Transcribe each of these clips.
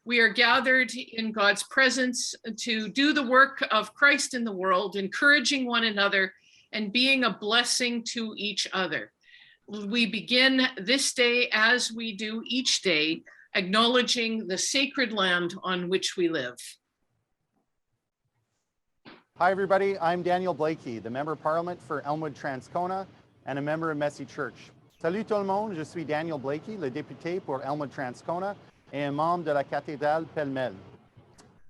We are gathered in God's presence to do the work of Christ in the world, encouraging one another and being a blessing to each other. We begin this day, as we do each day, acknowledging the sacred land on which we live. Hi everybody, I'm Daniel Blakey, the Member of Parliament for Elmwood-Transcona and a member of Messy Church. Salut tout le monde, je suis Daniel Blakey, le député pour Elmwood-Transcona et un membre de la cathédrale Pêle-Mêle.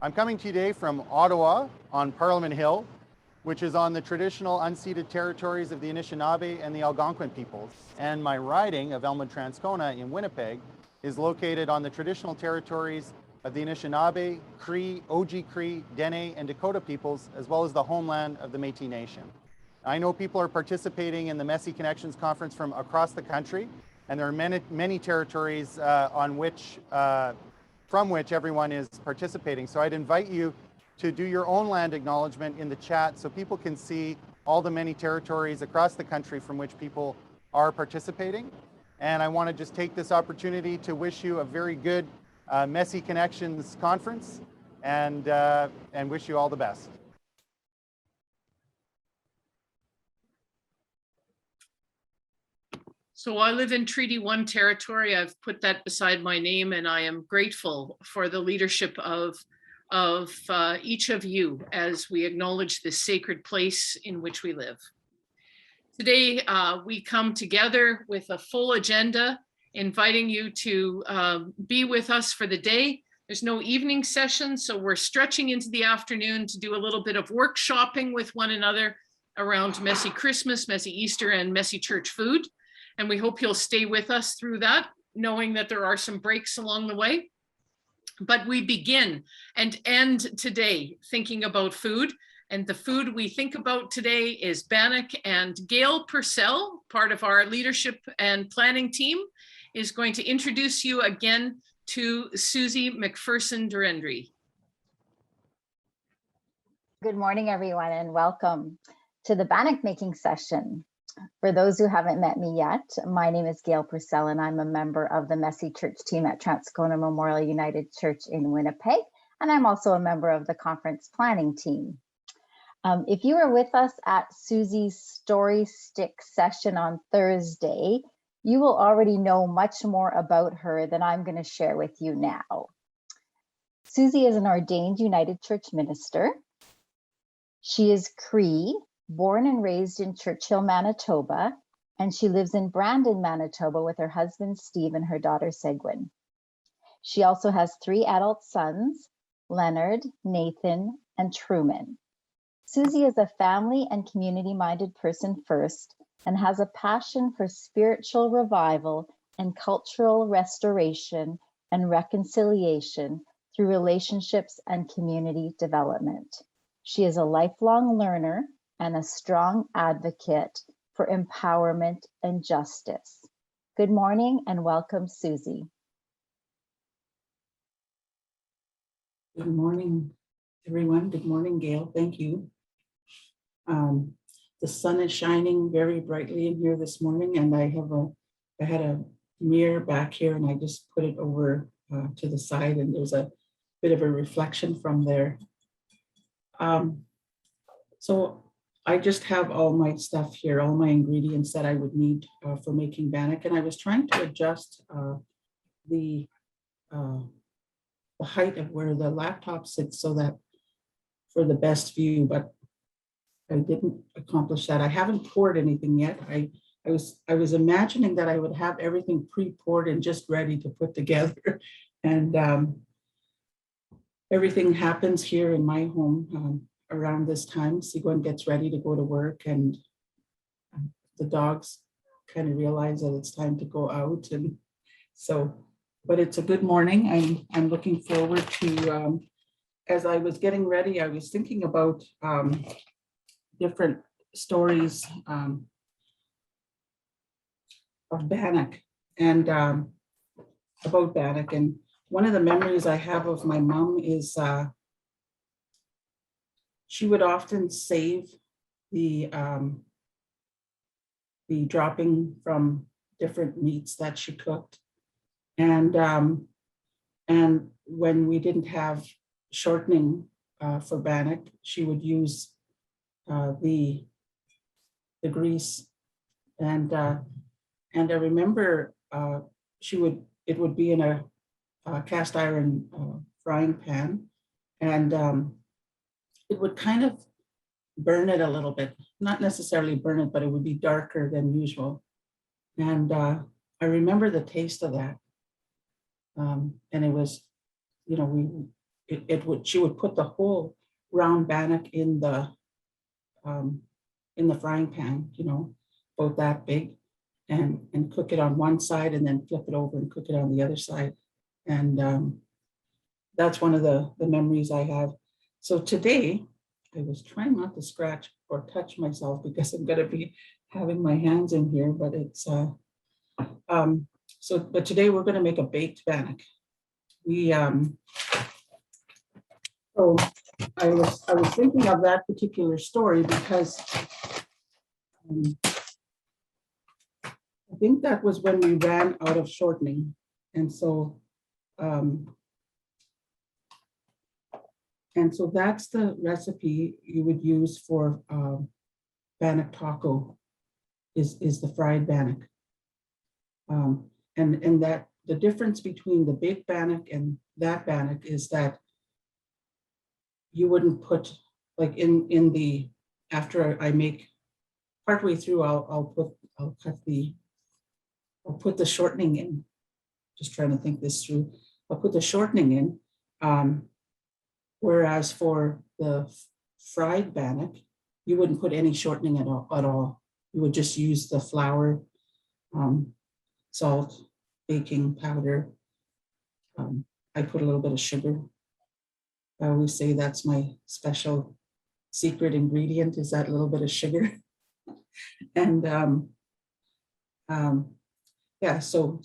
I'm coming to you today from Ottawa on Parliament Hill, which is on the traditional unceded territories of the Anishinaabe and the Algonquin peoples. And my riding of Elmwood-Transcona in Winnipeg is located on the traditional territories of the Anishinaabe, Cree, Cree, Dene, and Dakota peoples, as well as the homeland of the Métis Nation. I know people are participating in the Messy Connections Conference from across the country, and there are many territories from which everyone is participating. So I'd invite you to do your own land acknowledgement in the chat so people can see all the many territories across the country from which people are participating. And I want to just take this opportunity to wish you a very good Messy Connections Conference and wish you all the best. So I live in Treaty 1 territory. I've put that beside my name, and I am grateful for the leadership of each of you as we acknowledge this sacred place in which we live. Today, we come together with a full agenda, inviting you to be with us for the day. There's no evening session, so we're stretching into the afternoon to do a little bit of workshopping with one another around Messy Christmas, Messy Easter, and Messy Church food. And we hope you'll stay with us through that, knowing that there are some breaks along the way. But we begin and end today thinking about food. And the food we think about today is Bannock, and Gail Purcell, part of our leadership and planning team, is going to introduce you again to Susie McPherson Derendy. Good morning, everyone, and welcome to the Bannock making session. For those who haven't met me yet, my name is Gail Purcell, and I'm a member of the Messy Church team at Transcona Memorial United Church in Winnipeg, and I'm also a member of the conference planning team. If you were with us at Susie's Story Stick session on Thursday, you will already know much more about her than I'm going to share with you now. Susie is an ordained United Church minister. She is Cree, born and raised in Churchill, Manitoba, and she lives in Brandon, Manitoba with her husband, Steve, and her daughter, Segwun. She also has 3 adult sons, Leonard, Nathan, and Truman. Susie is a family and community-minded person first and has a passion for spiritual revival and cultural restoration and reconciliation through relationships and community development. She is a lifelong learner and a strong advocate for empowerment and justice. Good morning and welcome, Susie. Good morning, everyone. Good morning, Gail. Thank you. The sun is shining very brightly in here this morning, and I had a mirror back here, and I just put it over to the side, and there's a bit of a reflection from there. So I just have all my stuff here, all my ingredients that I would need for making Bannock, and I was trying to adjust the height of where the laptop sits so that for the best view, but I didn't accomplish that. I haven't poured anything yet. I was imagining that I would have everything pre-poured and just ready to put together, and everything happens here in my home around this time. Segwun gets ready to go to work, and the dogs kind of realize that it's time to go out, and so. But it's a good morning. I'm looking forward to. As I was getting ready, I was thinking about different stories of Bannock and about Bannock. And one of the memories I have of my mom is she would often save the dropping from different meats that she cooked. And And when we didn't have shortening for bannock, she would use the grease. And I remember it would be in a cast iron frying pan, and it would kind of burn it a little bit, not necessarily burn it, but it would be darker than usual. And I remember the taste of that. And it was, you know, she would put the whole round bannock in the frying pan, you know, about that big, and cook it on one side and then flip it over and cook it on the other side. And that's one of the memories I have. So today, I was trying not to scratch or touch myself because I'm going to be having my hands in here, but it's but today we're going to make a baked bannock. So I was thinking of that particular story because I think that was when we ran out of shortening, and so that's the recipe you would use for Bannock Taco, is the fried bannock. And that the difference between the big bannock and that bannock is that you wouldn't put, like in the, after I make, partway through, I'll put the shortening in. Just trying to think this through. I'll put the shortening in. Whereas for the fried bannock, you wouldn't put any shortening at all. You would just use the flour, salt, baking powder. I put a little bit of sugar. I always say that's my special secret ingredient, is that little bit of sugar. And yeah, so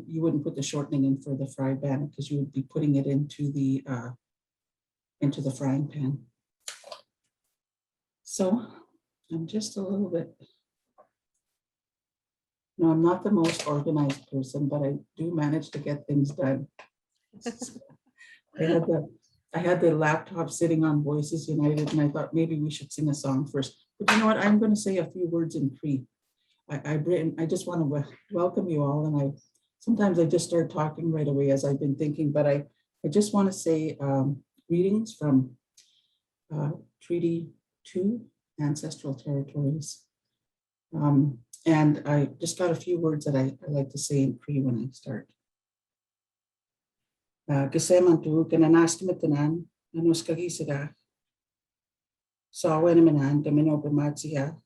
you wouldn't put the shortening in for the fried bannock because you would be putting it into the frying pan. So I'm just a little bit, no, I'm not the most organized person, but I do manage to get things done. I had the laptop sitting on Voices United, and I thought maybe we should sing a song first. But you know what? I'm going to say a few words in Cree. I just want to welcome you all, and sometimes I just start talking right away as I've been thinking, but I just want to say greetings from Treaty 2 Ancestral Territories. And I just got a few words that I like to say in Cree when I start. Gasemantu kananaskimatanan anuskagisada sawenamanan kaminopamatsia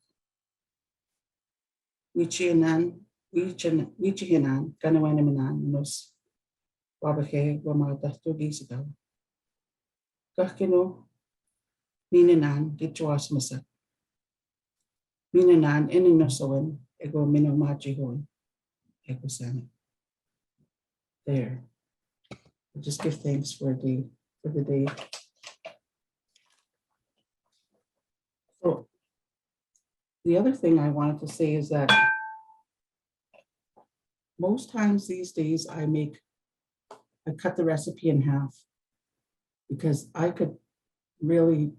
wichianan kanawenamanan nus wabahe wamata tugisada kakino minanan gichuasmasa minanan ininosawen ego minomachihoy ego sana. There. Just give thanks for the day. So the other thing I wanted to say is that most times these days I cut the recipe in half because I could really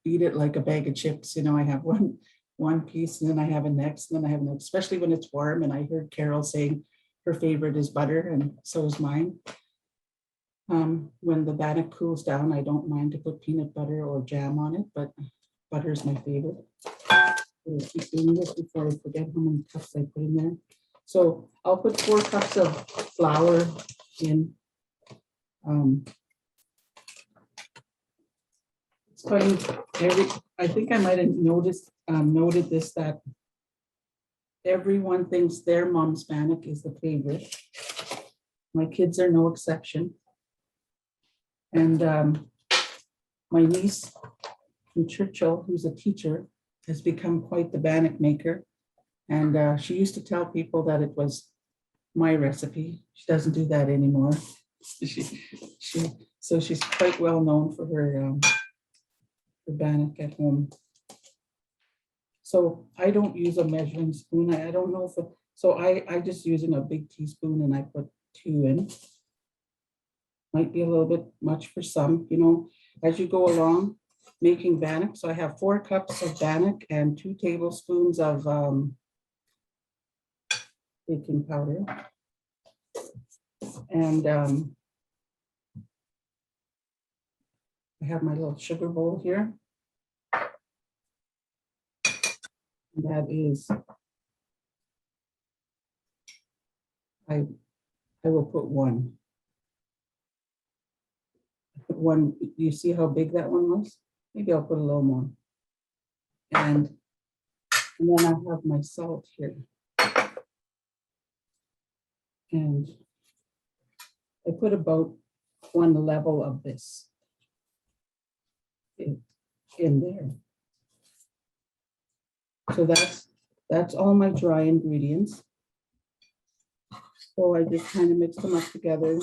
eat it like a bag of chips. You know, I have one piece and then I have a next, and then I have next, especially when it's warm. And I heard Carol saying her favorite is butter, and so is mine. When the bannock cools down, I don't mind to put peanut butter or jam on it, but butter is my favorite. I'll keep doing this before I forget how many cups I put in there. So I'll put 4 cups of flour in. It's funny, I think I might have noted this, that everyone thinks their mom's bannock is the favorite. My kids are no exception. And my niece from Churchill, who's a teacher, has become quite the bannock maker. And she used to tell people that it was my recipe. She doesn't do that anymore. So she's quite well known for her bannock at home. So I don't use a measuring spoon. I don't know if so I just using a big teaspoon, and I put 2 in. Might be a little bit much for some, you know, as you go along making bannock. So I have 4 cups of bannock and 2 tablespoons of baking powder. And I have my little sugar bowl here. And that is, I will put 1. One, you see how big that one was? Maybe I'll put a little more. And then I have my salt here. And I put about 1 level of this in there. So that's all my dry ingredients. So I just kind of mix them up together.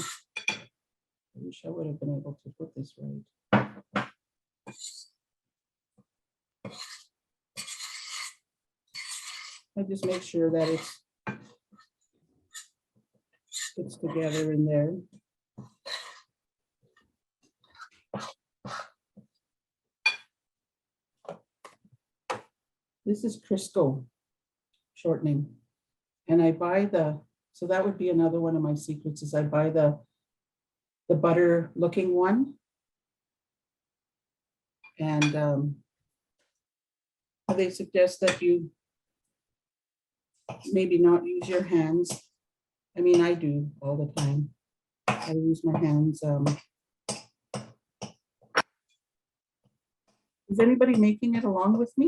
I wish I would have been able to put this right. I just make sure that it's together in there. This is Crisco shortening. And I buy so that would be another one of my secrets, is I buy the butter looking one. And they suggest that you maybe not use your hands. I mean, I do all the time. I use my hands. Is anybody making it along with me?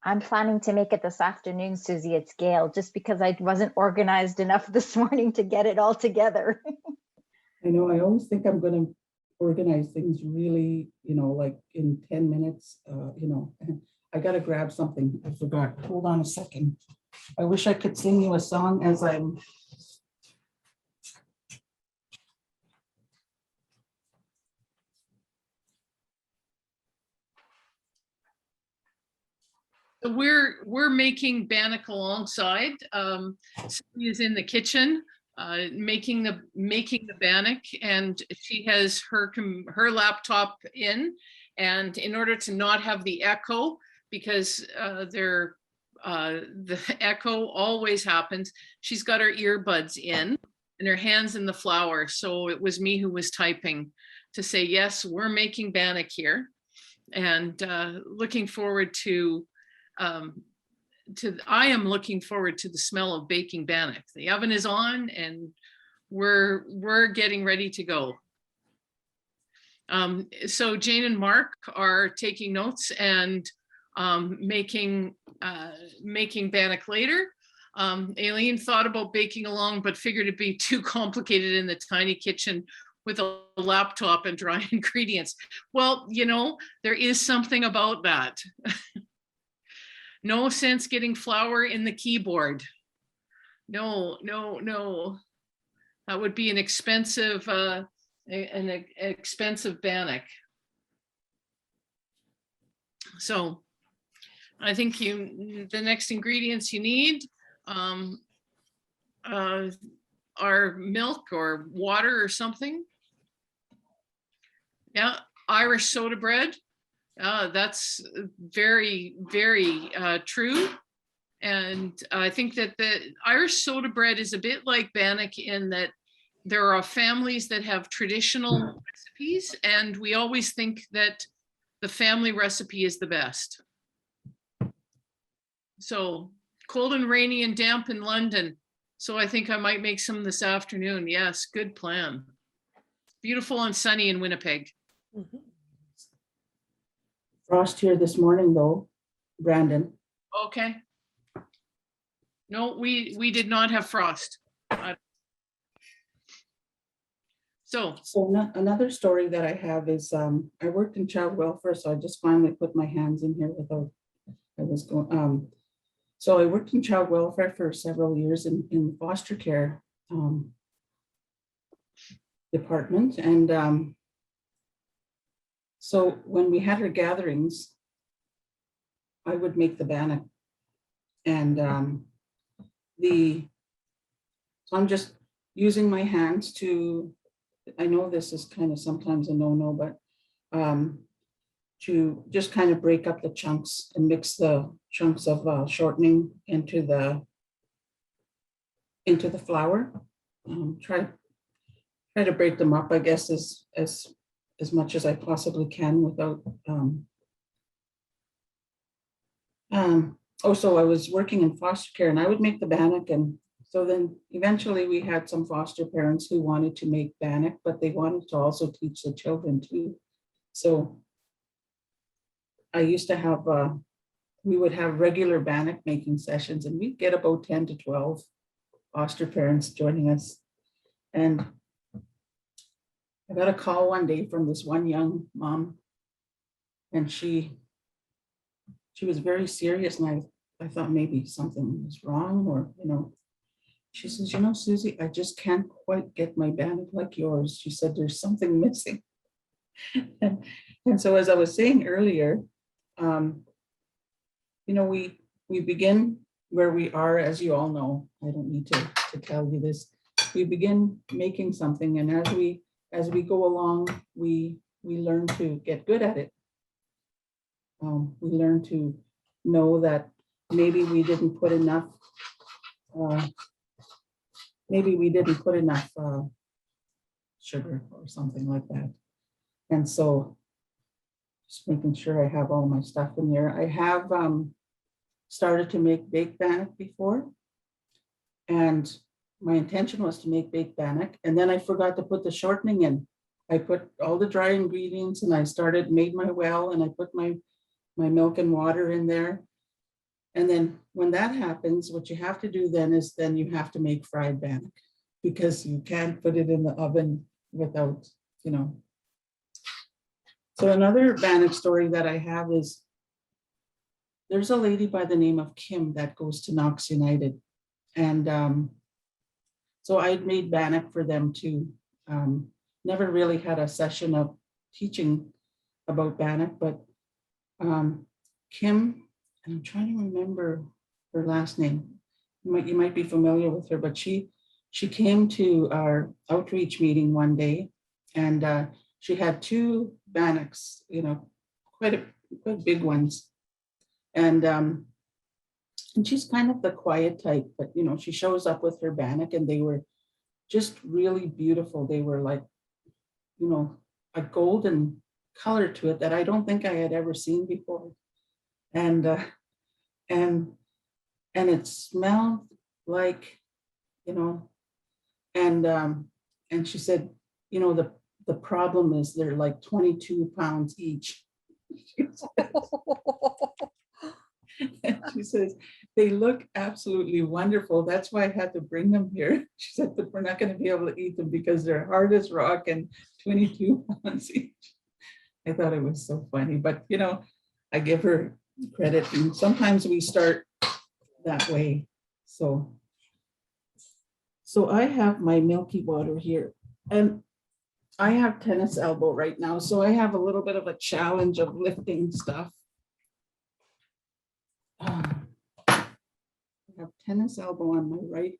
I'm planning to make it this afternoon, Susie. It's Gail, just because I wasn't organized enough this morning to get it all together. I know, I always think I'm going to organize things really, you know, like in 10 minutes, you know. I got to grab something. I forgot. Hold on a second. I wish I could sing you a song as I'm. We're making bannock alongside. Susie is in the kitchen making the bannock, and she has her laptop in, and in order to not have the echo, because the echo always happens, she's got her earbuds in and her hands in the flour. So it was me who was typing to say, yes, we're making bannock here, and looking forward to I am looking forward to the smell of baking bannock. The oven is on and we're getting ready to go. So Jane and Mark are taking notes and making bannock later. Aileen thought about baking along, but figured it'd be too complicated in the tiny kitchen with a laptop and dry ingredients. Well, you know, there is something about that. No sense getting flour in the keyboard. No. That would be an expensive bannock. So I think the next ingredients you need are milk or water or something. Yeah, Irish soda bread. That's very, very true. And I think that the Irish soda bread is a bit like bannock in that there are families that have traditional recipes, and we always think that the family recipe is the best. So cold and rainy and damp in London. So I think I might make some this afternoon. Yes, good plan. Beautiful and sunny in Winnipeg. Mm-hmm. Frost here this morning, though, Brandon. Okay. No, we did not have frost. So Another story that I have is I worked in child welfare, so I just finally put my hands in here without I was going. So I worked in child welfare for several years in foster care department. And so when we had our gatherings, I would make the bannock. And so I'm just using my hands to, I know this is kind of sometimes a no-no, but to just kind of break up the chunks and mix the chunks of shortening into the flour. Try to break them up, I guess, as much as I possibly can without. Also, I was working in foster care, and I would make the bannock, and so then eventually we had some foster parents who wanted to make bannock, but they wanted to also teach the children too. So I used to have, we would have regular bannock making sessions, and we'd get about 10 to 12 foster parents joining us. And I got a call one day from this one young mom, and she was very serious, and I thought maybe something was wrong, or, you know, she says, you know, Susie, I just can't quite get my bannock like yours. She said, there's something missing. and so as I was saying earlier, you know, we begin where we are, as you all know. I don't need to tell you this. We begin making something, and as we go along, we learn to get good at it. We learn to know that maybe we didn't put enough. Maybe we didn't put enough sugar or something like that. And so just making sure I have all my stuff in here. I have started to make baked bannock before. And my intention was to make baked bannock. And then I forgot to put the shortening in. I put all the dry ingredients, and I made my well, and I put my milk and water in there. And then when that happens, what you have to do then is you have to make fried bannock, because you can't put it in the oven without, you know. So another bannock story that I have is, there's a lady by the name of Kim that goes to Knox United. And so I'd made bannock for them too. Never really had a session of teaching about bannock, but Kim, and I'm trying to remember her last name. You might be familiar with her, but she came to our outreach meeting one day, and she had 2 bannocks, you know, quite big ones. And she's kind of the quiet type, but you know, she shows up with her bannock, and they were just really beautiful. They were like, you know, a golden color to it that I don't think I had ever seen before. And it smelled like, you know, and she said, you know, the problem is they're like 22 pounds each. And she says, they look absolutely wonderful. That's why I had to bring them here. She said, but we're not going to be able to eat them because they're hard as rock and 22 pounds each. I thought it was so funny, but you know, I give her credit, and sometimes we start that way. So I have my milky water here, and I have tennis elbow right now, so I have a little bit of a challenge of lifting stuff. I have tennis elbow on my right.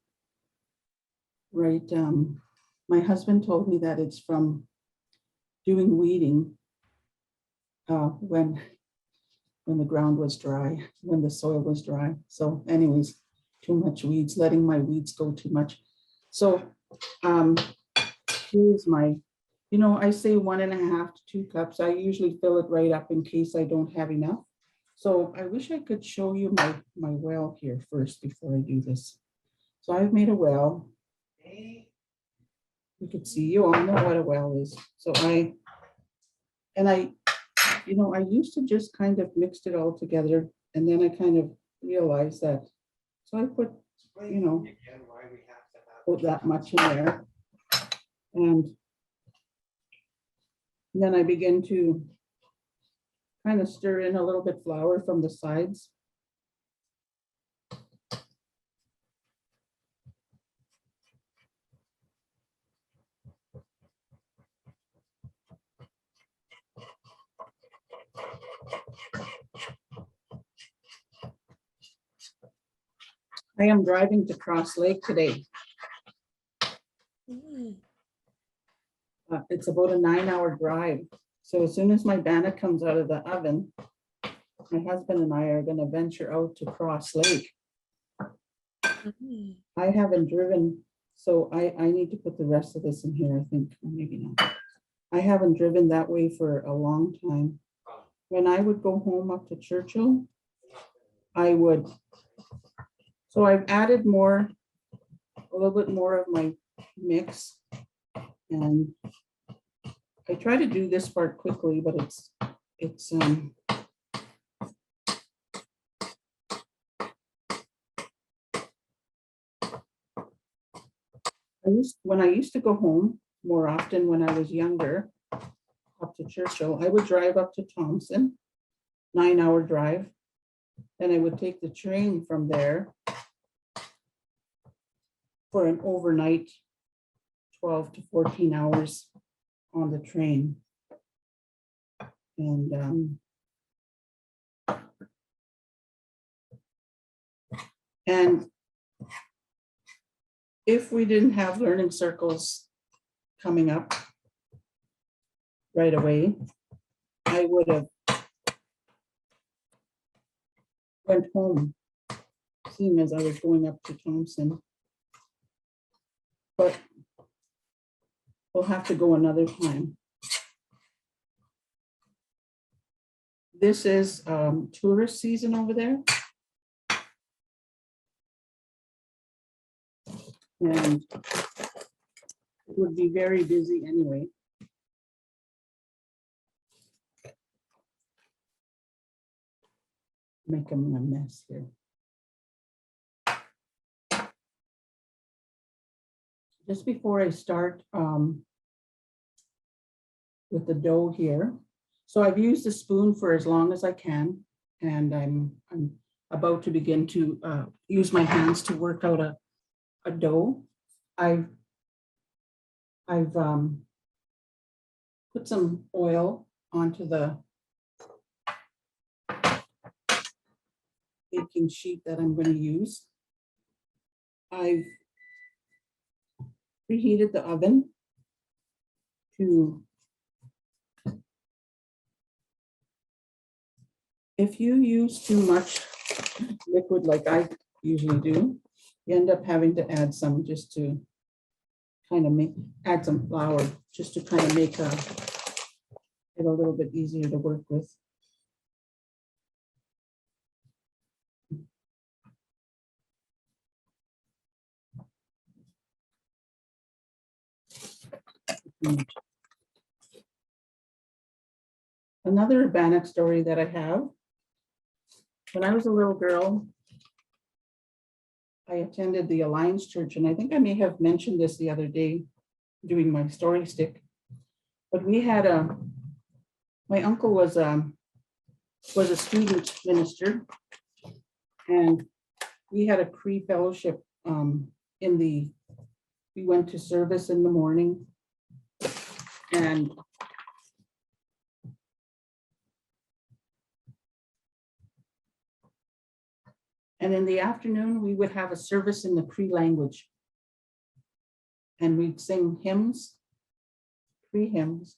My husband told me that it's from doing weeding when the ground was dry, when the soil was dry. So anyways, too much weeds, letting my weeds go too much. So here's my, you know, I say 1.5 to 2 cups. I usually fill it right up in case I don't have enough. So I wish I could show you my well here first before I do this. So I've made a well. You could see, you all know what a well is. So I you know, I used to just kind of mixed it all together, and then I kind of realized that. So I put, you know, put that much in there, and then I begin to kind of stir in a little bit flour from the sides. I am driving to Cross Lake today. It's about a 9-hour drive. So as soon as my bannock comes out of the oven, my husband and I are going to venture out to Cross Lake. I haven't driven, so I need to put the rest of this in here, I think, or maybe not. I haven't driven that way for a long time. When I would go home up to Churchill, I would, so I've added more, a little bit more of my mix. And I try to do this part quickly, but it's when I used to go home more often when I was younger, up to Churchill, I would drive up to Thompson, 9-hour drive. Then I would take the train from there for an overnight 12 to 14 hours on the train. And if we didn't have learning circles coming up right away, I would have went home, seeing as I was going up to Thompson. But we'll have to go another time. This is tourist season over there. And it would be very busy anyway. Make them a mess here. Just before I start with the dough here. So I've used the spoon for as long as I can, and I'm about to begin to use my hands to work out a dough. I've put some oil onto the baking sheet that I'm going to use. I've preheated the oven to, if you use too much liquid like I usually do, you end up having to add some just to kind of add some flour just to kind of make it a little bit easier to work with. Another Bannock story that I have. When I was a little girl, I attended the Alliance Church, and I think I may have mentioned this the other day doing my story stick. But we had my uncle was a student minister, and we had a Cree fellowship we went to service in the morning, and in the afternoon, we would have a service in the Cree language. And we'd sing hymns, Cree hymns.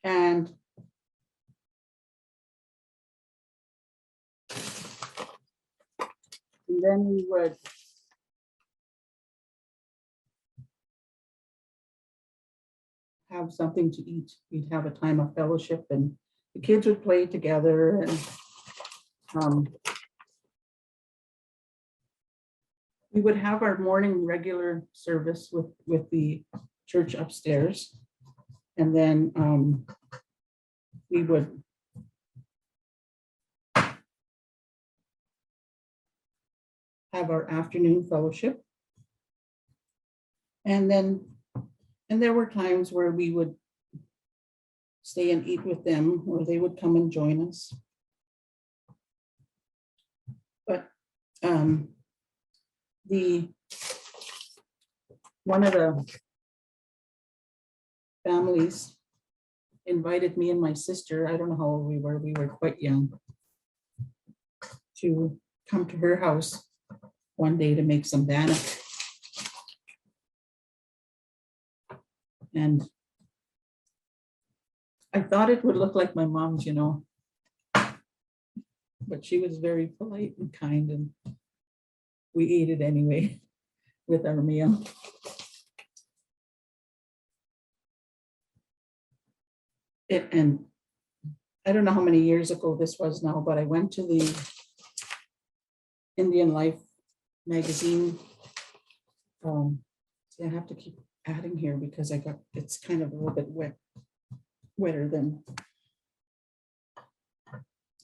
And then we would have something to eat. We'd have a time of fellowship, and the kids would play together, and we would have our morning regular service with the church upstairs, and then we would have our afternoon fellowship, and there were times where we would stay and eat with them, or they would come and join us. But one of the families invited me and my sister, I don't know how old we were quite young, to come to her house one day to make some bannock. And I thought it would look like my mom's, you know, but she was very polite and kind, and we ate it anyway with our meal. And I don't know how many years ago this was now, but I went to the Indian Life magazine. See, I have to keep adding here because it's kind of a little bit wetter than.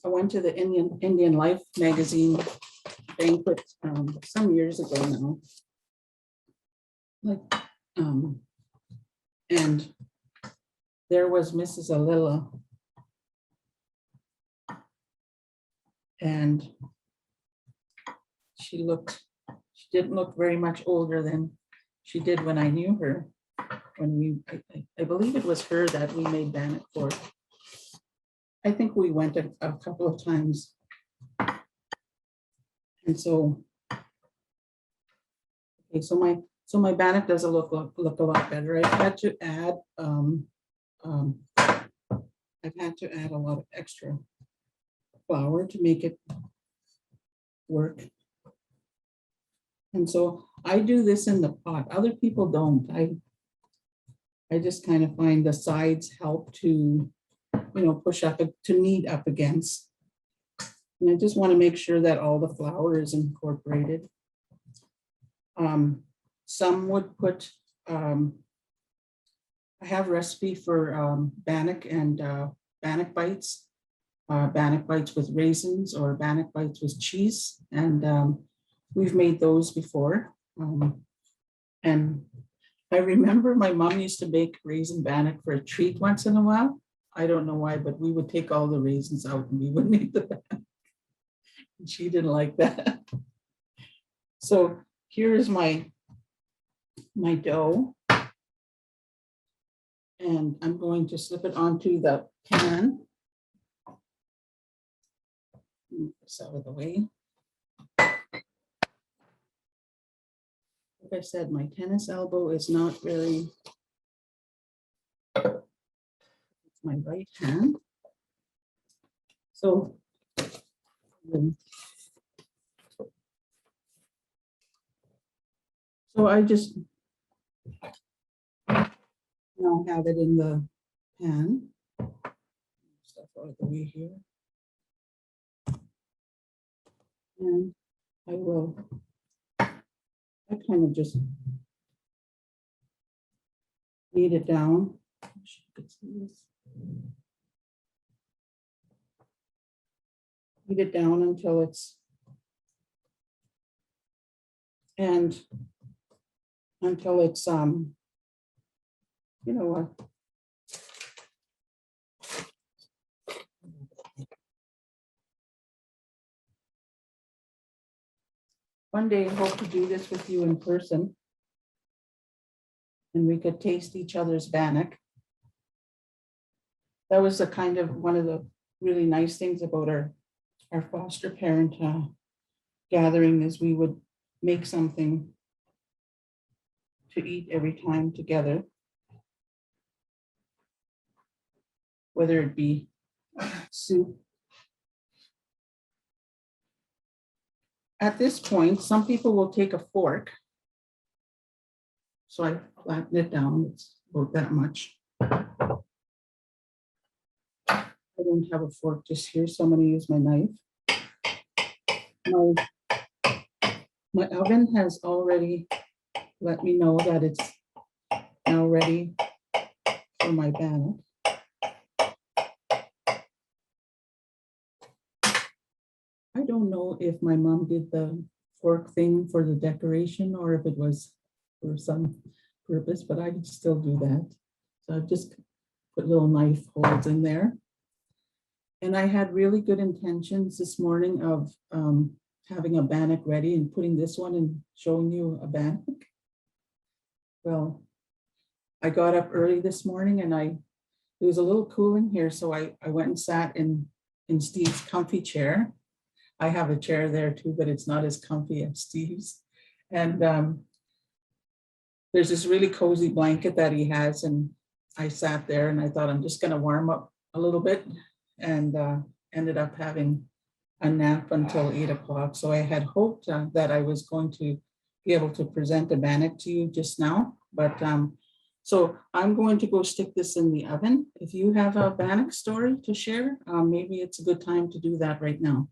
I went to the Indian Life magazine banquet some years ago now. And there was Mrs. Alila, and she didn't look very much older than she did when I knew her. When I believe it was her that we made bannock for. I think we went a couple of times. And so, okay, so my bannock does look a lot better. I've had to add a lot of extra flour to make it work. And so I do this in the pot. Other people don't. I just kind of find the sides help to, you know, push up, to knead up against. And I just want to make sure that all the flour is incorporated. Some would put, I have a recipe for bannock and bannock bites with raisins or bannock bites with cheese. And we've made those before. And I remember my mom used to make raisin bannock for a treat once in a while. I don't know why, but we would take all the raisins out and we would make the bannock. And she didn't like that. So here is my dough. And I'm going to slip it onto the pan. Move this out of the way. Like I said, my tennis elbow is not very, it's my right hand. So I just now have it in the pan. Stuff out of the way here. And I kind of just knead it down. Knead it down until it's, you know what? One day I hope to do this with you in person, and we could taste each other's bannock. That was one of the really nice things about our foster parent gathering, is we would make something to eat every time together, whether it be soup. At this point, some people will take a fork. So I flatten it down, it's about that much. I don't have a fork just here, so I'm going to use my knife. My oven has already let me know that it's now ready for my bannock. I don't know if my mom did the fork thing for the decoration or if it was for some purpose, but I still do that. So I've just put little knife holes in there. And I had really good intentions this morning of having a bannock ready and putting this one and showing you a bannock. Well, I got up early this morning and it was a little cool in here, so I went and sat in Steve's comfy chair. I have a chair there too, but it's not as comfy as Steve's. And there's this really cozy blanket that he has, and I sat there and I thought I'm just going to warm up a little bit, and ended up having a nap until 8 o'clock. So I had hoped that I was going to be able to present a bannock to you just now, but so I'm going to go stick this in the oven. If you have a bannock story to share, maybe it's a good time to do that right now.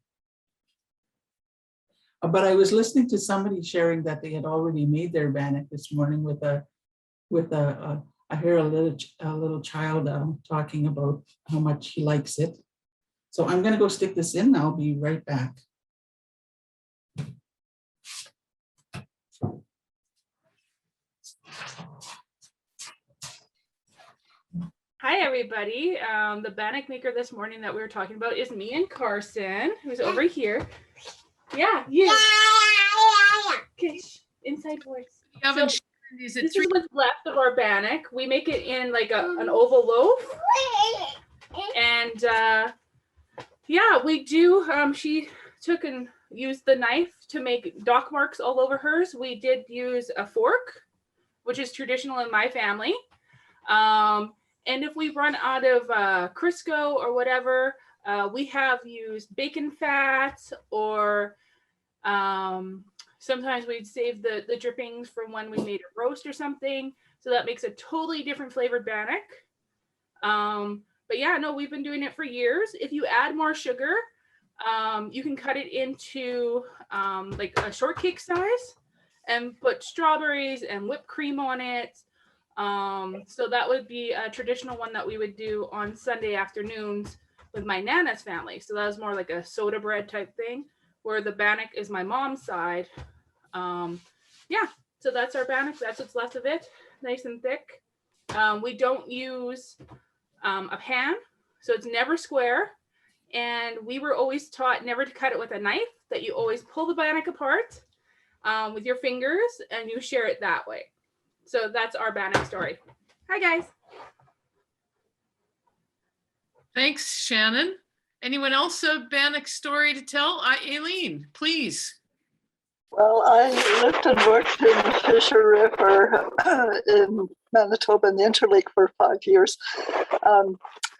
But I was listening to somebody sharing that they had already made their bannock this morning with I hear a little child talking about how much he likes it. So I'm going to go stick this in. I'll be right back. Hi, everybody. The bannock maker this morning that we were talking about is me and Carson, who's over here. Yeah, you. Okay, inside voice. So, this is what's left of our bannock. We make it in like an oval loaf. And yeah, we do. She took and used the knife to make dock marks all over hers. We did use a fork, which is traditional in my family. And if we run out of Crisco or whatever, we have used bacon fat, or sometimes we'd save the drippings from when we made a roast or something. So that makes a totally different flavored bannock. But yeah, no, we've been doing it for years. If you add more sugar, you can cut it into like a shortcake size and put strawberries and whipped cream on it. So that would be a traditional one that we would do on Sunday afternoons with my Nana's family. So that was more like a soda bread type thing, where the bannock is my mom's side. Yeah, so that's our bannock. That's what's left of it, nice and thick. We don't use a pan, so it's never square. And we were always taught never to cut it with a knife, that you always pull the bannock apart with your fingers and you share it that way. So that's our bannock story. Hi, guys. Thanks, Shannon. Anyone else a bannock story to tell? Aileen, please. Well, I lived and worked in the Fisher River in Manitoba in the Interlake for 5 years.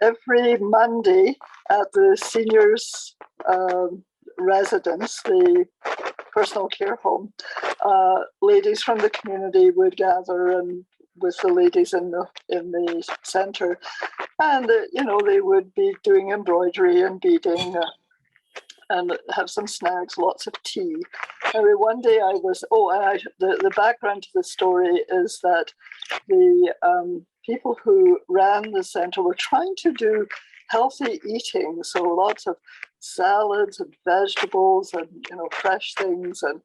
Every Monday at the seniors' residence, the personal care home, ladies from the community would gather and with the ladies in the center, and you know, they would be doing embroidery and beading and have some snacks, lots of tea. Anyway, one day I was the background to the story is that the people who ran the center were trying to do healthy eating, so lots of salads and vegetables and, you know, fresh things. And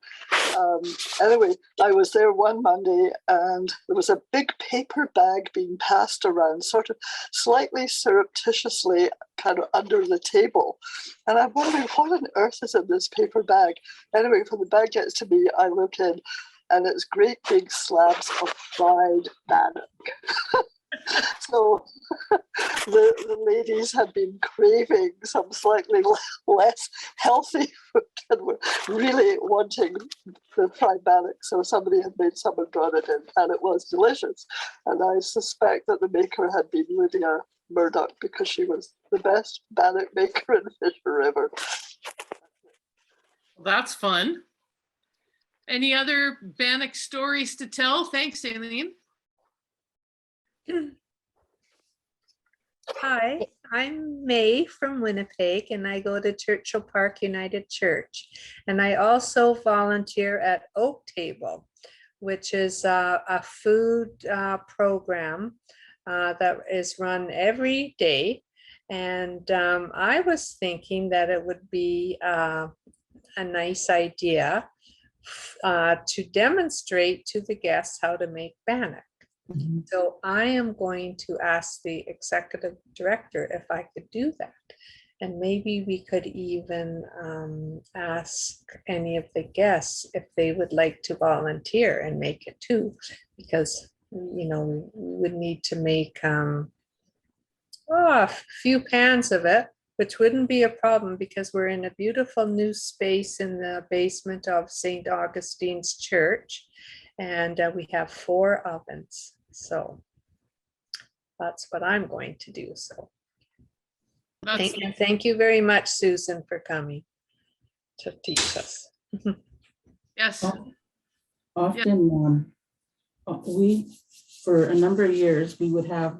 anyway, I was there one Monday and there was a big paper bag being passed around, sort of slightly surreptitiously kind of under the table. And I'm wondering, what on earth is in this paper bag? Anyway, when the bag gets to me, I look in and it's great big slabs of fried bannock. So the ladies had been craving some slightly less healthy food and were really wanting the fried bannock. So somebody had made some and brought it in, and it was delicious. And I suspect that the maker had been Lydia Murdoch, because she was the best bannock maker in Fisher River. That's fun. Any other bannock stories to tell? Thanks, Aileen. Hi, I'm May from Winnipeg, and I go to Churchill Park United Church. And I also volunteer at Oak Table, which is a food program that is run every day. And I was thinking that it would be a nice idea to demonstrate to the guests how to make bannock. So I am going to ask the executive director if I could do that. And maybe we could even ask any of the guests if they would like to volunteer and make it too, because, you know, we would need to make a few pans of it, which wouldn't be a problem because we're in a beautiful new space in the basement of St. Augustine's Church. And we have 4 ovens. So that's what I'm going to do. So That's thank you very much, Susan, for coming to teach us. yes. Often, for a number of years, we would have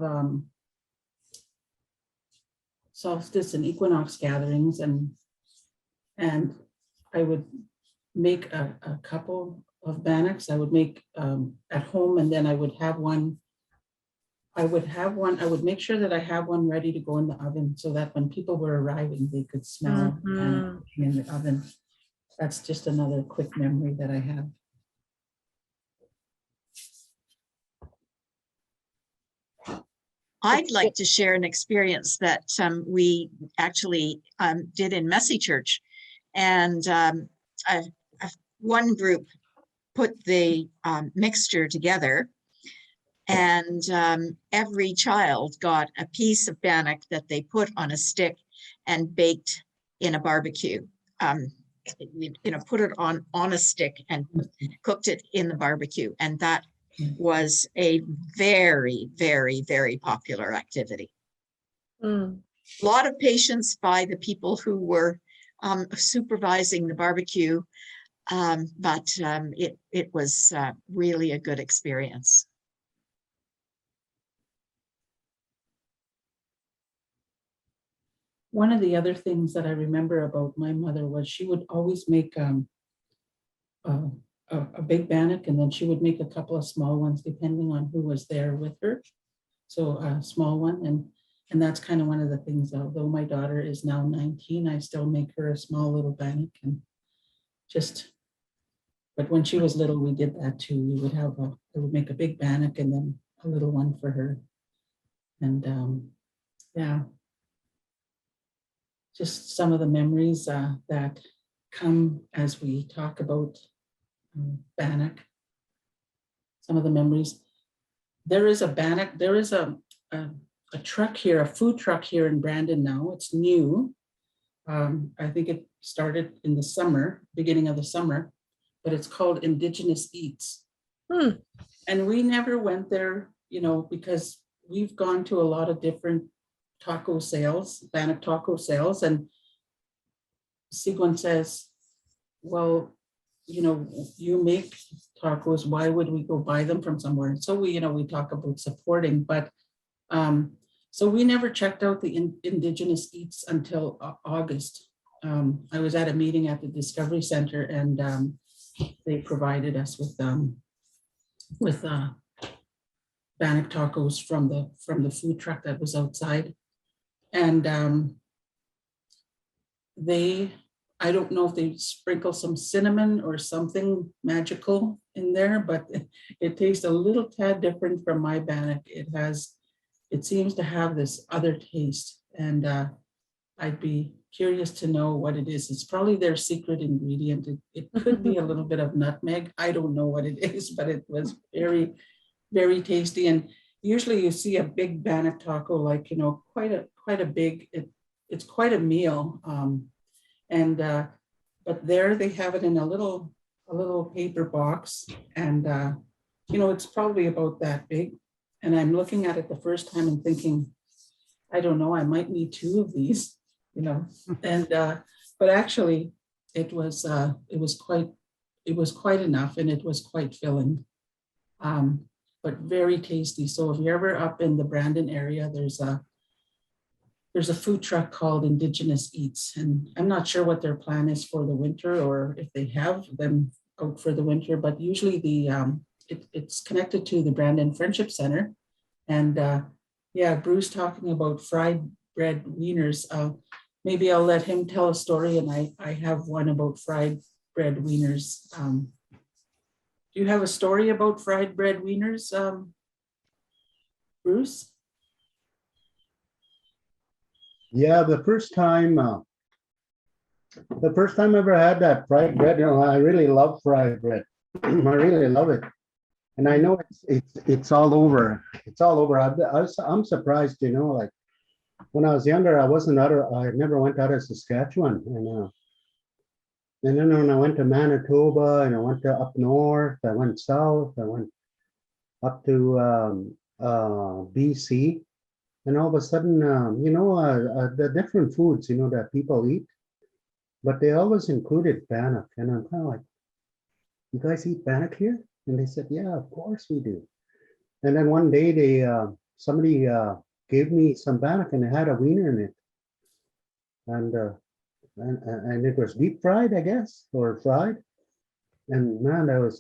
solstice and equinox gatherings, and I would make a couple of bannocks. I would make at home, and then I would have one. I would make sure that I have one ready to go in the oven so that when people were arriving, they could smell bannock cooking in the oven. That's just another quick memory that I have. I'd like to share an experience that we actually did in Messy Church. And one group put the mixture together, and every child got a piece of bannock that they put on a stick and baked in a barbecue. Put it on a stick and cooked it in the barbecue. And that was a very, very, very popular activity. A lot of patience by the people who were supervising the barbecue, but it was really a good experience. One of the other things that I remember about my mother was she would always make a big bannock, and then she would make a couple of small ones depending on who was there with her. So a small one, and that's kind of one of the things, although my daughter is now 19, I still make her a small little bannock. And but when she was little, we did that too. We would I would make a big bannock and then a little one for her. And yeah, just some of the memories that come as we talk about bannock. Some of the memories. There is a bannock. There is a truck here, a food truck here in Brandon now. It's new. I think it started in the summer, beginning of the summer, but it's called Indigenous Eats. And we never went there, because we've gone to a lot of different taco sales, Bannock taco sales, and Segwun says, well, you make tacos, why would we go buy them from somewhere? And so we talk about supporting, but so we never checked out the Indigenous Eats until August. I was at a meeting at the Discovery Center, and they provided us with Bannock tacos from the food truck that was outside. And I don't know if they sprinkle some cinnamon or something magical in there, but it tastes a little tad different from my bannock. It seems to have this other taste, and I'd be curious to know what it is. It's probably their secret ingredient. It could be a little bit of nutmeg. I don't know what it is, but it was very, very tasty. And usually you see a big bannock taco, like, quite a big, it's quite a meal. But there they have it in a little paper box, and it's probably about that big. And I'm looking at it the first time and thinking, I don't know, I might need 2 of these, and but actually it was quite enough, and it was quite filling, but very tasty. So if you're ever up in the Brandon area, there's a food truck called Indigenous Eats, and I'm not sure what their plan is for the winter or if they have them out for the winter, but usually it's connected to the Brandon Friendship Center. And yeah, Bruce talking about fried bread wieners. Maybe I'll let him tell a story, and I have one about fried bread wieners. Do you have a story about fried bread wieners, Bruce? Yeah, the first time I ever had that fried bread, I really love fried bread. I really love it, and I know it's all over. It's all over. I'm surprised, like when I was younger, I never went out of Saskatchewan. And then when I went to Manitoba and I went to up north, I went south, I went up to BC. And all of a sudden, the different foods, that people eat, but they always included bannock. And I'm kind of like, you guys eat bannock here? And they said, yeah, of course we do. And then one day somebody gave me some bannock and it had a wiener in it. And it was deep fried, I guess, or fried. And man, that was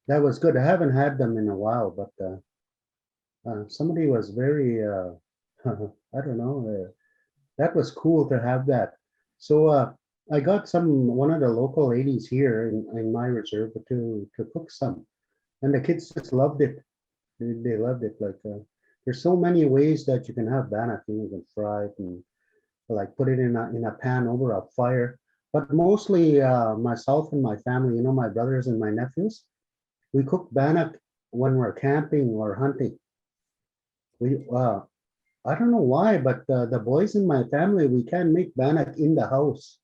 that was good. I haven't had them in a while, but somebody was very, I don't know, that was cool to have that. So I got one of the local ladies here in my reserve to cook some, and the kids just loved it. They loved it. Like there's so many ways that you can have bannock. You can fry it and like put it in a pan over a fire. But mostly myself and my family, my brothers and my nephews, we cook bannock when we're camping or hunting. I don't know why, but the boys in my family, we can't make bannock in the house,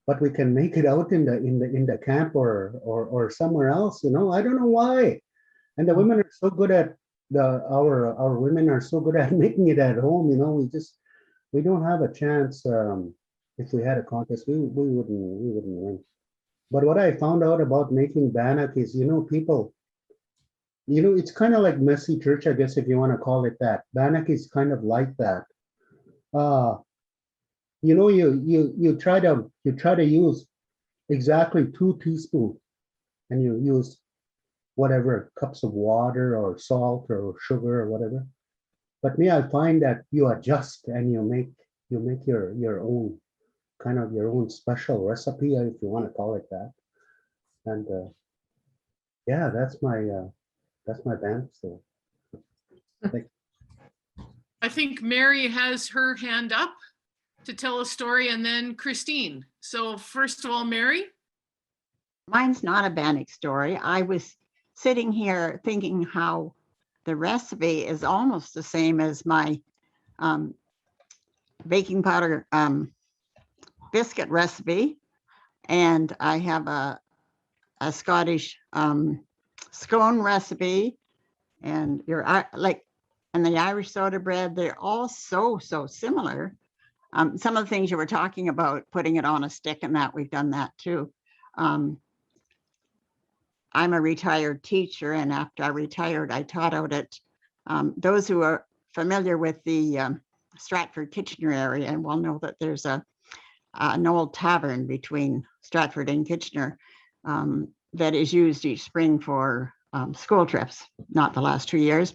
but we can make it out in the camp or somewhere else. I don't know why. And the women are so good at our women are so good at making it at home. We don't have a chance. If we had a contest, we wouldn't win. But what I found out about making bannock is, people. It's kind of like messy church, I guess, if you want to call it that. Bannock is kind of like that. You try to use exactly 2 teaspoons, and you use whatever cups of water or salt or sugar or whatever. But me, I find that you adjust and you make your own kind of your own special recipe, if you want to call it that. And yeah, that's my Bannock story. I think Mary has her hand up to tell a story, and then Christine. So first of all, Mary. Mine's not a Bannock story. I was sitting here thinking how the recipe is almost the same as my baking powder biscuit recipe. And I have a Scottish scone recipe, and and the Irish soda bread. They're all so similar. Some of the things you were talking about, putting it on a stick and that, we've done that too. I'm a retired teacher, and after I retired, I taught out at those who are familiar with the Stratford Kitchener area and will know that there's an old tavern between Stratford and Kitchener that is used each spring for school trips, not the last 2 years,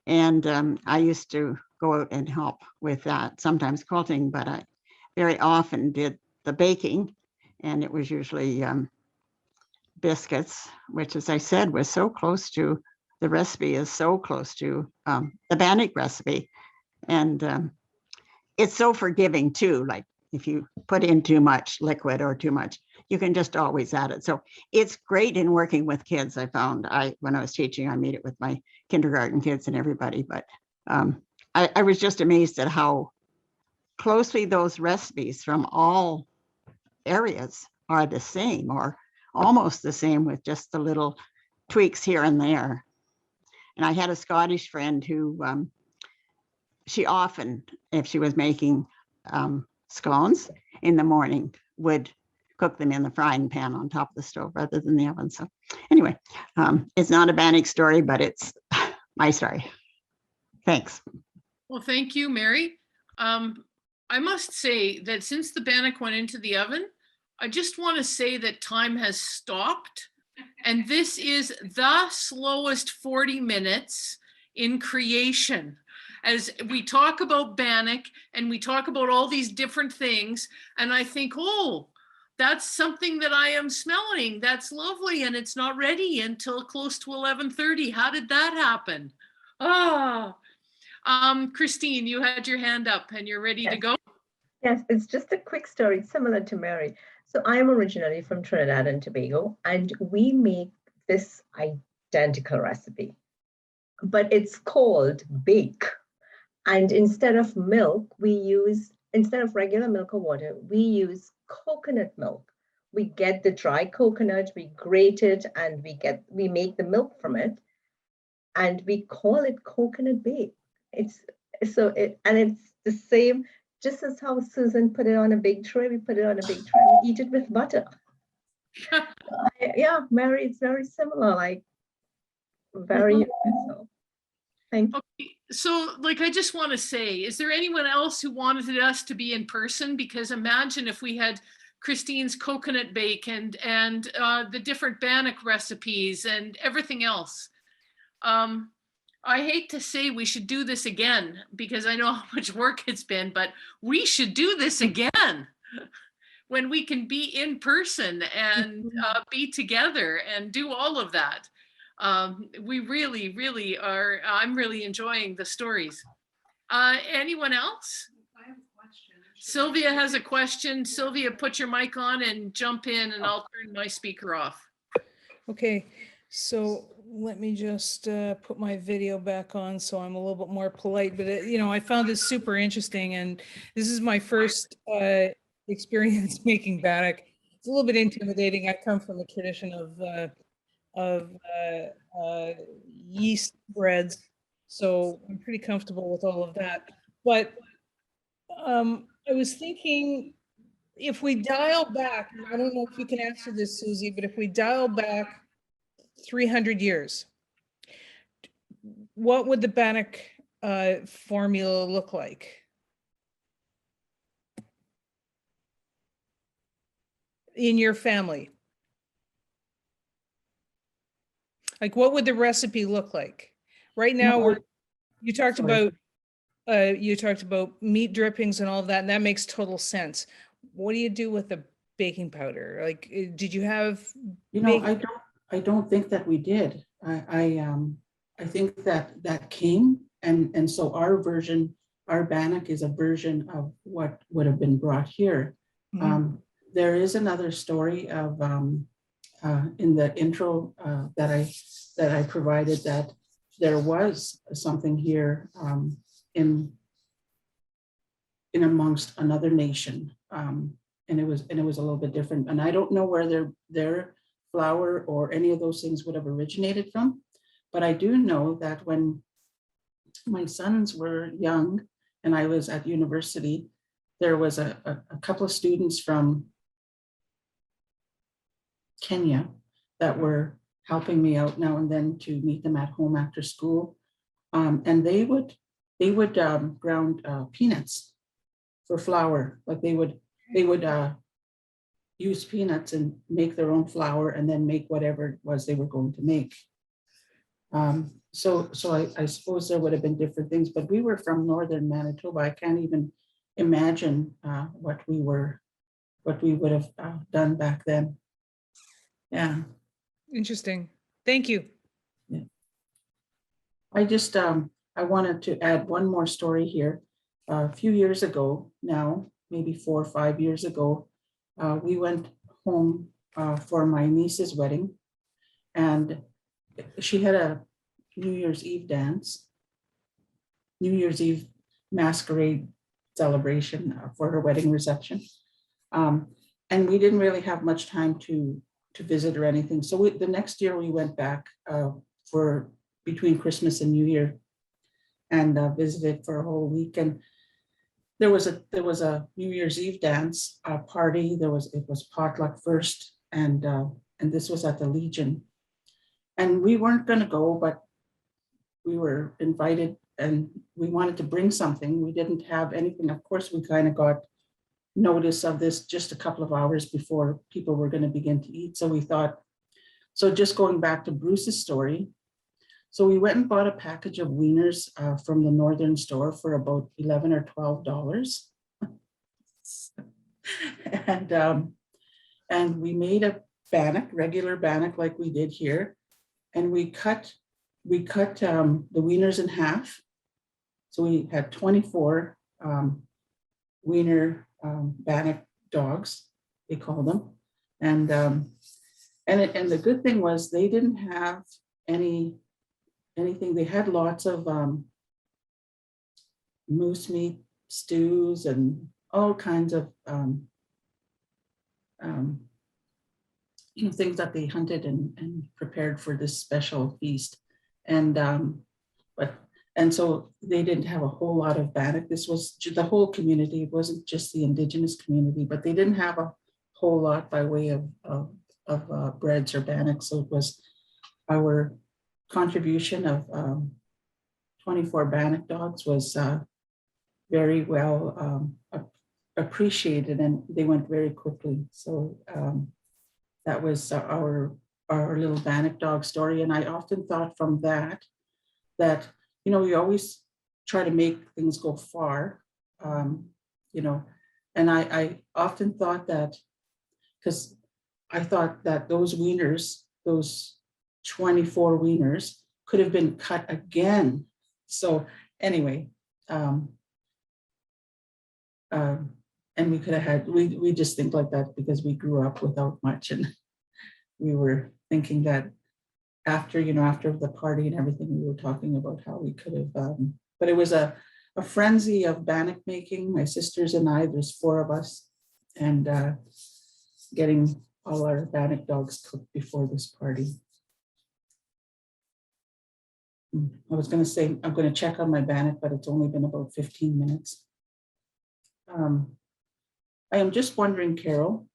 and I used to go out and help with that, sometimes quilting, but I very often did the baking, and it was usually biscuits, which, as I said, was so close to, the recipe is so close to the Bannock recipe. And it's so forgiving too. Like if you put in too much liquid or too much, you can just always add it. So it's great in working with kids. I found when I was teaching, I made it with my kindergarten kids and everybody, but I was just amazed at how closely those recipes from all areas are the same, or almost the same, with just the little tweaks here and there. And I had a Scottish friend who she often, if she was making scones in the morning, would cook them in the frying pan on top of the stove rather than the oven. So anyway, it's not a Bannock story, but it's my story. Thanks. Well, thank you, Mary. I must say that since the Bannock went into the oven, I just want to say that time has stopped, and this is the slowest 40 minutes in creation. As we talk about Bannock and we talk about all these different things, and I think, oh, that's something that I am smelling. That's lovely, and it's not ready until close to 11:30. How did that happen? Christine, you had your hand up and you're ready to go. Yes, it's just a quick story similar to Mary. So I'm originally from Trinidad and Tobago, and we make this identical recipe, but it's called bake. And instead of milk, instead of regular milk or water, we use coconut milk. We get the dry coconut, we grate it, and we make the milk from it, and we call it coconut bake. It's the same, just as how Susan put it on a big tray, we put it on a big tray, we eat it with butter. Yeah, Mary, it's very similar, like very universal. Thank you. Okay, so like, I just want to say, is there anyone else who wanted us to be in person? Because imagine if we had Christine's coconut bake and the different Bannock recipes and everything else. I hate to say we should do this again because I know how much work it's been, but we should do this again when we can be in person and be together and do all of that. We really, really are. I'm really enjoying the stories. Anyone else? I have a question. Sylvia has a question. Sylvia, put your mic on and jump in, and I'll turn my speaker off. Okay, so let me just put my video back on so I'm a little bit more polite. But I found this super interesting, and this is my first experience making bannock. It's a little bit intimidating. I come from a tradition of yeast breads, so I'm pretty comfortable with all of that. But I was thinking, if we dial back, and I don't know if you can answer this, Susie, but if we dial back 300 years, what would the Bannock formula look like? In your family? Like, what would the recipe look like? Right now, you talked about meat drippings and all of that, and that makes total sense. What do you do with the baking powder? Like, did you have? I don't think that we did. I think that came, and so our version, our Bannock is a version of what would have been brought here. Mm-hmm. There is another story of in the intro that I provided, that there was something here in amongst another nation, and it was a little bit different. And I don't know where their flour or any of those things would have originated from, but I do know that when my sons were young and I was at university, there was a couple of students from Kenya that were helping me out now and then to meet them at home after school, and they would ground peanuts for flour. Like they would use peanuts and make their own flour and then make whatever it was they were going to make. So I suppose there would have been different things, but we were from northern Manitoba. I can't even imagine what we would have done back then. Yeah. Interesting. Thank you. Yeah. I just I wanted to add one more story here. A few years ago now, maybe 4 or 5 years ago, we went home for my niece's wedding, and she had a New Year's Eve dance, New Year's Eve masquerade celebration for her wedding reception. And we didn't really have much time to visit or anything. So the next year we went back for between Christmas and New Year and visited for a whole week. And there was a New Year's Eve dance party. It was potluck first, and this was at the Legion. And we weren't going to go, but we were invited and we wanted to bring something. We didn't have anything. Of course, we kind of got notice of this just a couple of hours before people were going to begin to eat. So we thought, so just going back to Bruce's story. So we went and bought a package of wieners from the northern store for about $11 or $12. And we made a bannock, regular bannock like we did here. And we cut the wieners in half. So we had 24 wiener bannock dogs, they call them. And the good thing was they didn't have anything. They had lots of moose meat stews and all kinds of things that they hunted and prepared for this special feast. And so they didn't have a whole lot of Bannock. This was the whole community. It wasn't just the Indigenous community, but they didn't have a whole lot by way of breads or Bannock. So it was our contribution of 24 Bannock dogs was very well appreciated, and they went very quickly. So that was our little Bannock dog story. And I often thought from that, you always try to make things go far, and I often thought that, because I thought that those wieners, those 24 wieners could have been cut again. So anyway, and we could have had, we just think like that because we grew up without much, and we were thinking that after the party and everything, we were talking about how we could have, but it was a frenzy of Bannock making, my sisters and I, there's 4 of us, and getting all our Bannock dogs cooked before this party. I was going to say, I'm going to check on my Bannock, but it's only been about 15 minutes. I am just wondering, Carol,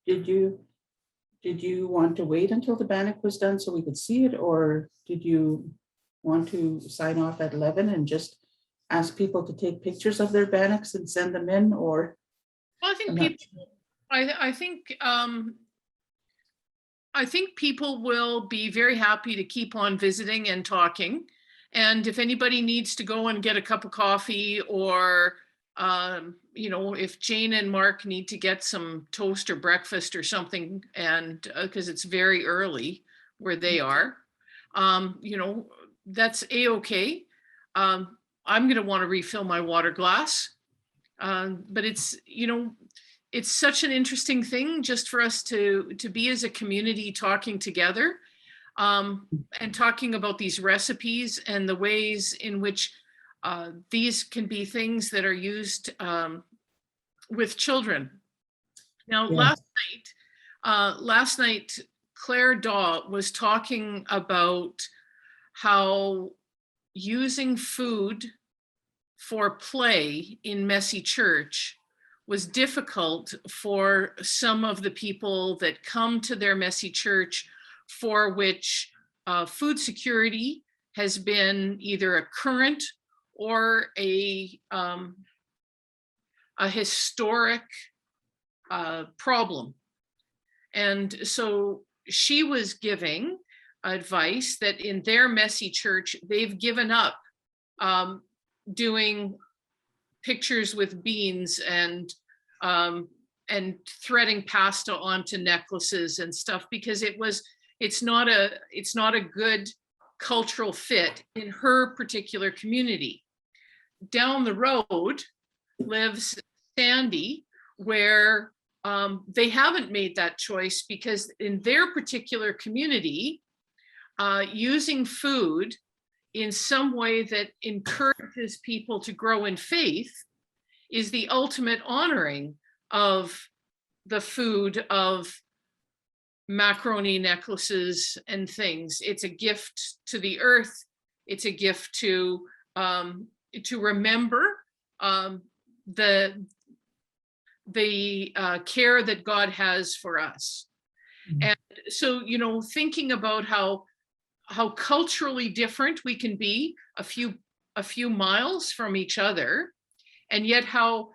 did you want to wait until the Bannock was done so we could see it, or did you want to sign off at 11 and just ask people to take pictures of their Bannocks and send them in? Or Well, I think people will be very happy to keep on visiting and talking. And if anybody needs to go and get a cup of coffee, or if Jane and Mark need to get some toast or breakfast or something, and because it's very early where they are, that's a-okay. I'm going to want to refill my water glass. But it's such an interesting thing just for us to be as a community talking together, and talking about these recipes and the ways in which these can be things that are used with children. Now, Yeah. last night, Claire Daw was talking about how using food for play in Messy Church was difficult for some of the people that come to their Messy Church, for which food security has been either a current or a historic problem. And so she was giving advice that in their Messy Church, they've given up doing pictures with beans and threading pasta onto necklaces and stuff, because it's not a good cultural fit in her particular community. Down the road lives Sandy, where they haven't made that choice, because in their particular community, using food in some way that encourages people to grow in faith is the ultimate honoring of the food of macaroni necklaces and things. It's a gift to the earth. It's a gift to remember the care that God has for us. Mm-hmm. And so, thinking about how culturally different we can be a few miles from each other, and yet how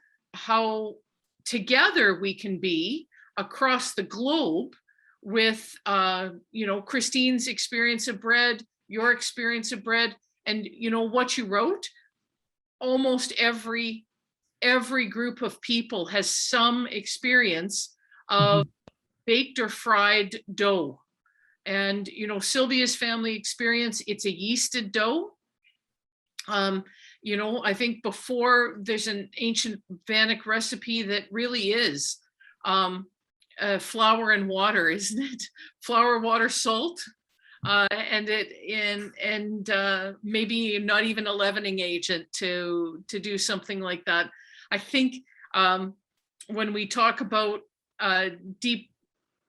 together we can be across the globe with Christine's experience of bread, your experience of bread, and what you wrote. Almost every group of people has some experience of baked or fried dough. And Sylvia's family experience, it's a yeasted dough. I think before, there's an ancient Bannock recipe that really is flour and water, isn't it? Flour, water, salt. and maybe not even a leavening agent to do something like that. I think when we talk about deep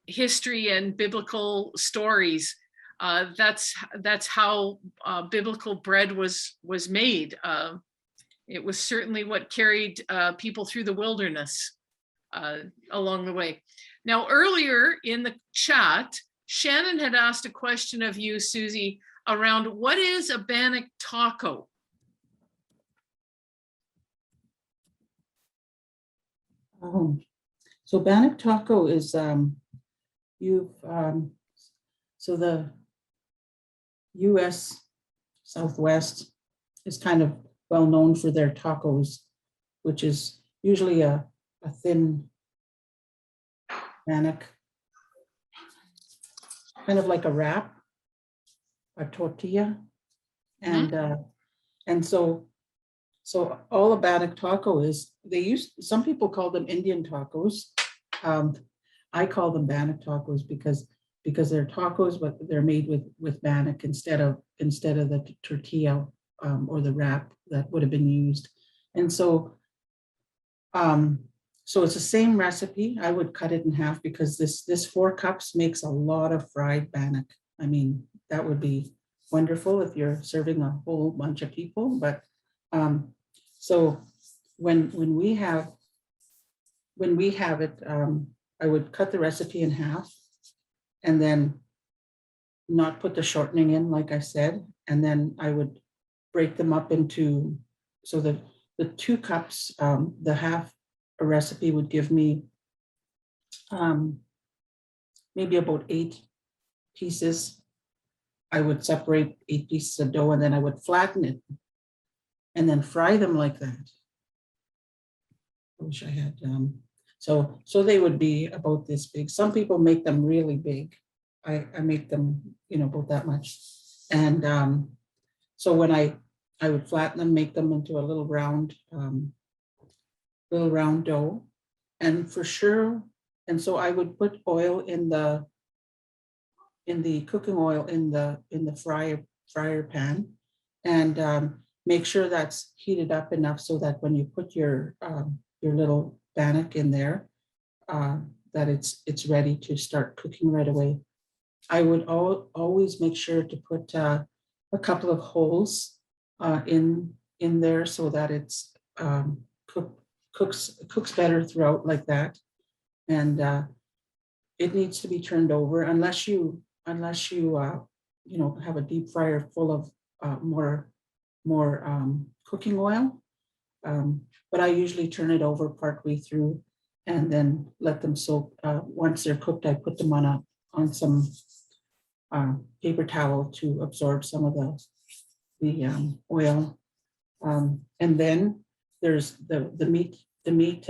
history and biblical stories, that's how biblical bread was made. It was certainly what carried people through the wilderness along the way. Now, earlier in the chat, Shannon had asked a question of you, Susie, around what is a Bannock Taco? So Bannock Taco is so the U.S. Southwest is kind of well known for their tacos, which is usually a thin bannock, kind of like a wrap, a tortilla, and so all a Bannock taco is, some people call them Indian tacos. I call them Bannock tacos because they're tacos, but they're made with bannock instead of the tortilla or the wrap that would have been used. And so it's the same recipe. I would cut it in half because this 4 cups makes a lot of fried bannock. I mean, that would be wonderful if you're serving a whole bunch of people. But so when we have it, I would cut the recipe in half and then not put the shortening in, like I said, and then I would break them up into, so the 2 cups, the half a recipe would give me maybe about 8 pieces. I would separate 8 pieces of dough and then I would flatten it and then fry them like that. I wish I had, so they would be about this big. Some people make them really big. I make them, about that much. And so when I would flatten them, make them into a little round dough, and for sure. And so I would put oil in the cooking oil in the fryer pan, and make sure that's heated up enough so that when you put your little bannock in there, that it's ready to start cooking right away. I would always make sure to put a couple of holes in there so that it's cooks better throughout like that. And it needs to be turned over unless you have a deep fryer full of more cooking oil. But I usually turn it over partway through and then let them soak. Once they're cooked, I put them on some paper towel to absorb some of the oil. And then there's the meat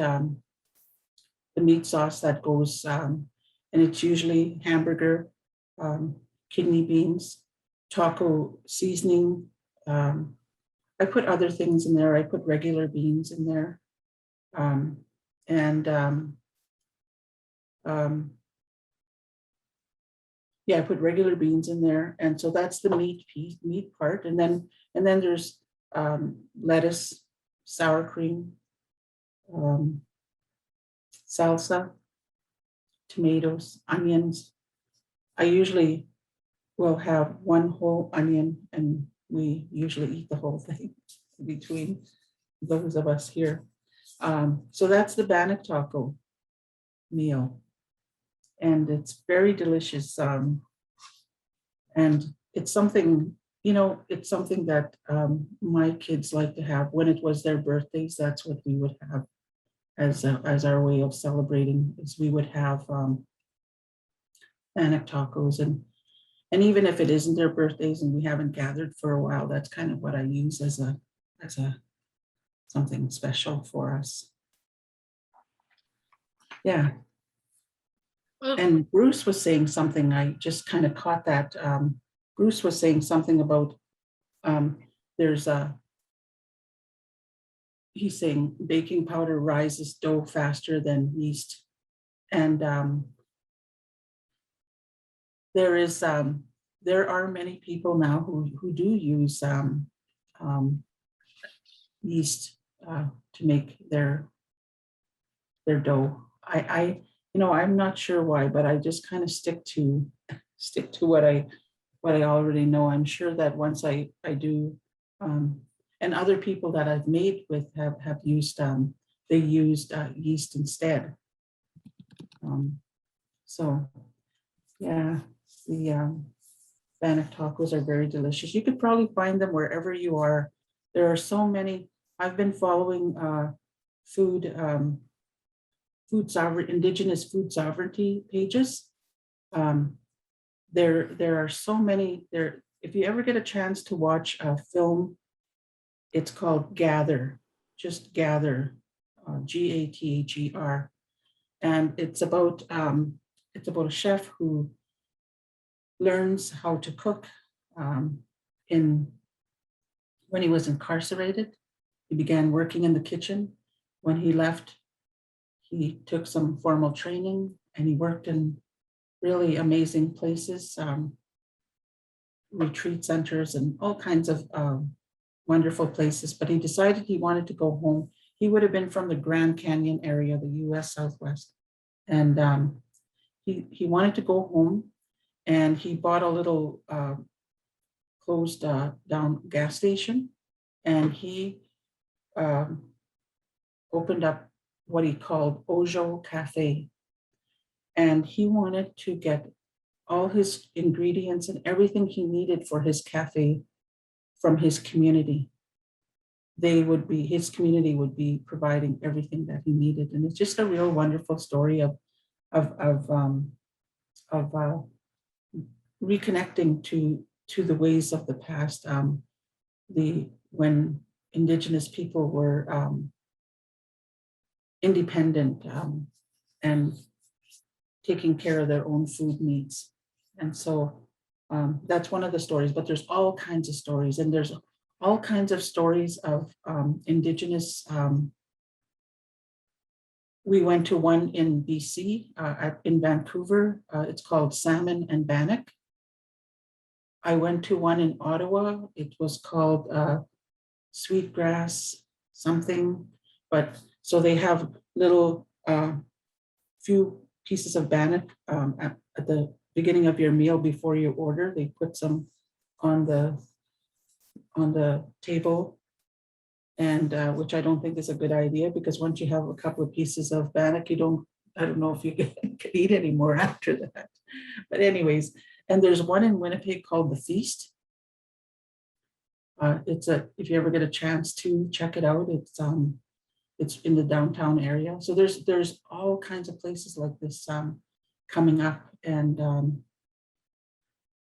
sauce that goes, and it's usually hamburger, kidney beans, taco seasoning. I put other things in there. I put regular beans in there. Yeah, I put regular beans in there. And so that's the meat part. And then there's lettuce, sour cream, salsa, tomatoes, onions. I usually will have 1 whole onion, and we usually eat the whole thing between those of us here. So that's the Bannock Taco meal. And it's very delicious. And it's something, that my kids like to have. When it was their birthdays, that's what we would have as our way of celebrating, is we would have Bannock tacos. And even if it isn't their birthdays and we haven't gathered for a while, that's kind of what I use as something special for us. Yeah. And Bruce was saying something, I just kind of caught that. Bruce was saying something about he's saying baking powder rises dough faster than yeast. And there is there are many people now who do use yeast to make their dough. I'm not sure why, but I just kind of stick to what I already know. I'm sure that once I do, and other people that I've made with have used they used yeast instead. So yeah, the Bannock tacos are very delicious. You could probably find them wherever you are. There are so many. I've been following Indigenous food sovereignty pages. There are so many there. If you ever get a chance to watch a film, it's called Gather, just Gather, Gather, and it's about a chef who learns how to cook when he was incarcerated. He began working in the kitchen. When he left, he took some formal training and he worked in really amazing places, retreat centers and all kinds of wonderful places, but he decided he wanted to go home. He would have been from the Grand Canyon area, the US Southwest. And he wanted to go home, and he bought a little closed down gas station, and he opened up what he called Ojo Cafe. And he wanted to get all his ingredients and everything he needed for his cafe from his community. His community would be providing everything that he needed. And it's just a real wonderful story of reconnecting to the ways of the past, when Indigenous people were independent and taking care of their own food needs. And so that's one of the stories, but there's all kinds of stories, and there's all kinds of stories of Indigenous. We went to one in BC, in Vancouver. It's called Salmon and Bannock. I went to one in Ottawa. It was called Sweetgrass something, but so they have little few pieces of bannock at the beginning of your meal before you order. They put some on the table, and which I don't think is a good idea, because once you have a couple of pieces of bannock, I don't know if you can eat anymore after that. But anyways, and there's one in Winnipeg called The Feast. If you ever get a chance to check it out, it's in the downtown area. So there's all kinds of places like this coming up, and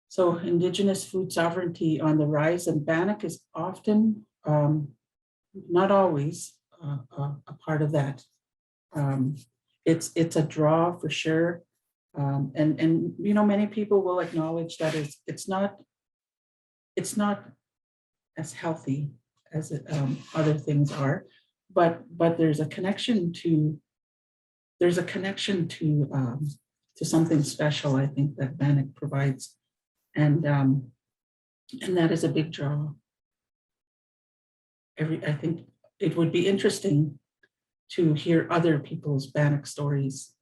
so Indigenous food sovereignty on the rise, and Bannock is often, not always, a part of that. It's a draw for sure, and many people will acknowledge that it's not as healthy as other things are, but there's a connection to something special, I think, that Bannock provides, and that is a big draw. I think it would be interesting to hear other people's Bannock stories,